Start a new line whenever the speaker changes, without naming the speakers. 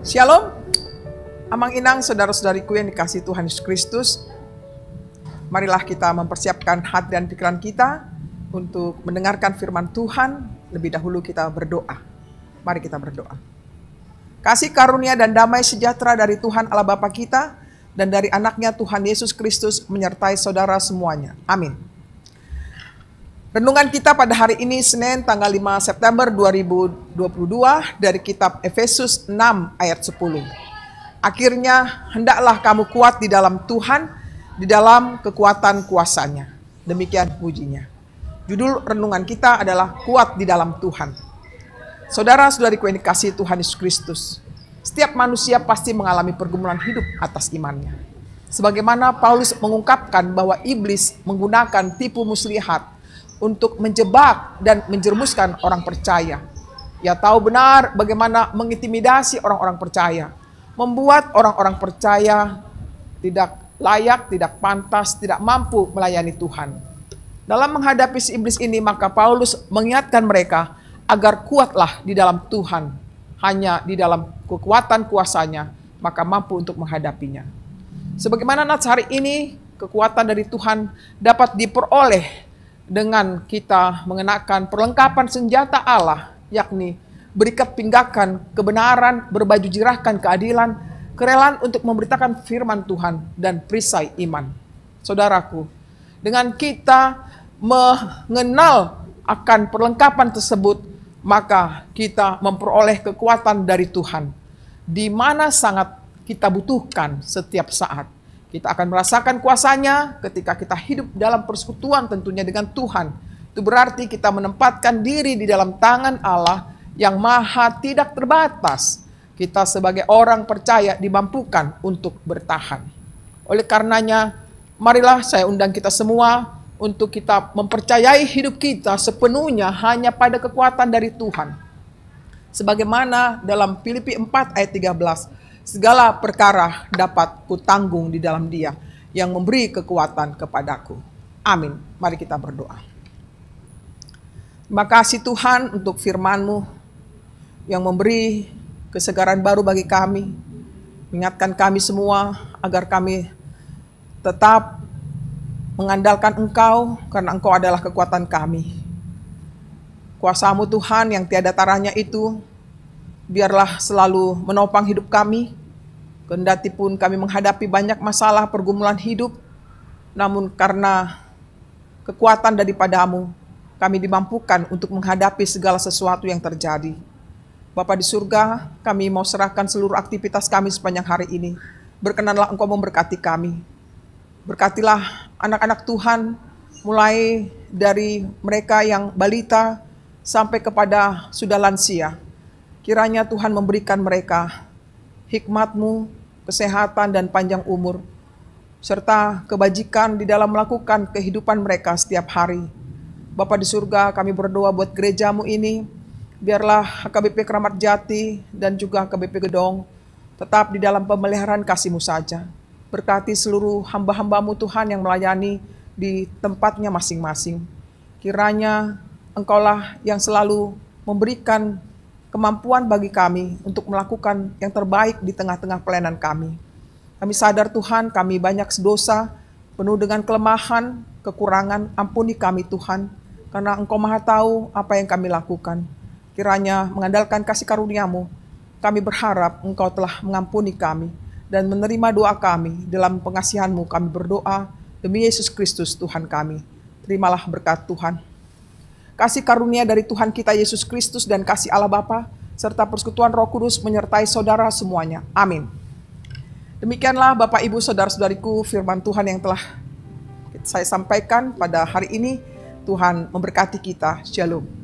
Shalom, amang inang saudara-saudariku yang dikasihi Tuhan Yesus Kristus. Marilah kita mempersiapkan hati dan pikiran kita untuk mendengarkan firman Tuhan. Lebih dahulu kita berdoa. Mari kita berdoa. Kasih karunia dan damai sejahtera dari Tuhan Allah Bapa kita dan dari anaknya Tuhan Yesus Kristus menyertai saudara semuanya. Amin. Renungan kita pada hari ini Senin tanggal 5 September 2022 dari kitab Efesus 6 ayat 10. Akhirnya hendaklah kamu kuat di dalam Tuhan, di dalam kekuatan kuasanya. Demikian pujinya. Judul renungan kita adalah kuat di dalam Tuhan. Saudara-saudariku yang dikasihi Tuhan Yesus Kristus, setiap manusia pasti mengalami pergumulan hidup atas imannya. Sebagaimana Paulus mengungkapkan bahwa iblis menggunakan tipu muslihat untuk menjebak dan menjerumuskan orang percaya. Ia tahu benar bagaimana mengintimidasi orang-orang percaya, membuat orang-orang percaya tidak layak, tidak pantas, tidak mampu melayani Tuhan. Dalam menghadapi si iblis ini, maka Paulus mengingatkan mereka agar kuatlah di dalam Tuhan. Hanya di dalam kekuatan kuasanya, maka mampu untuk menghadapinya. Sebagaimana nats hari ini, kekuatan dari Tuhan dapat diperoleh dengan kita mengenakan perlengkapan senjata Allah, yakni berikat pinggakan, kebenaran, berbaju jirahkan keadilan, kerelaan untuk memberitakan firman Tuhan, dan perisai iman. Saudaraku, dengan kita mengenal akan perlengkapan tersebut, maka kita memperoleh kekuatan dari Tuhan, di mana sangat kita butuhkan setiap saat. Kita akan merasakan kuasanya ketika kita hidup dalam persekutuan tentunya dengan Tuhan. Itu berarti kita menempatkan diri di dalam tangan Allah yang maha tidak terbatas. Kita sebagai orang percaya dimampukan untuk bertahan. Oleh karenanya, marilah saya undang kita semua untuk kita mempercayai hidup kita sepenuhnya hanya pada kekuatan dari Tuhan. Sebagaimana dalam Filipi 4 ayat 13, segala perkara dapat kutanggung di dalam Dia yang memberi kekuatan kepadaku. Amin. Mari kita berdoa. Terima kasih Tuhan untuk firman-Mu yang memberi kesegaran baru bagi kami. Mengingatkan kami semua agar kami tetap mengandalkan Engkau karena Engkau adalah kekuatan kami. Kuasa-Mu Tuhan yang tiada taranya itu biarlah selalu menopang hidup kami. Kendati pun kami menghadapi banyak masalah pergumulan hidup, namun karena kekuatan daripada-Mu, kami dimampukan untuk menghadapi segala sesuatu yang terjadi. Bapa di surga, kami mau serahkan seluruh aktivitas kami sepanjang hari ini. Berkenanlah Engkau memberkati kami. Berkatilah anak-anak Tuhan, mulai dari mereka yang balita sampai kepada sudah lansia. Kiranya Tuhan memberikan mereka hikmat-Mu, kesehatan dan panjang umur, serta kebajikan di dalam melakukan kehidupan mereka setiap hari. Bapa di surga, kami berdoa buat gereja-Mu ini, biarlah HKBP Keramat Jati dan juga HKBP Gedong tetap di dalam pemeliharaan kasih-Mu saja. Berkati seluruh hamba-hamba-Mu Tuhan yang melayani di tempatnya masing-masing. Kiranya Engkaulah yang selalu memberikan kemampuan bagi kami untuk melakukan yang terbaik di tengah-tengah pelayanan kami. Kami sadar Tuhan, kami banyak dosa, penuh dengan kelemahan, kekurangan. Ampuni kami Tuhan, karena Engkau maha tahu apa yang kami lakukan. Kiranya mengandalkan kasih karunia-Mu, kami berharap Engkau telah mengampuni kami dan menerima doa kami. Dalam pengasihan-Mu kami berdoa, demi Yesus Kristus Tuhan kami. Terimalah berkat Tuhan. Kasih karunia dari Tuhan kita Yesus Kristus dan kasih Allah Bapa serta persekutuan Roh Kudus menyertai saudara semuanya. Amin. Demikianlah Bapak Ibu saudara-saudariku firman Tuhan yang telah saya sampaikan pada hari ini. Tuhan memberkati kita. Shalom.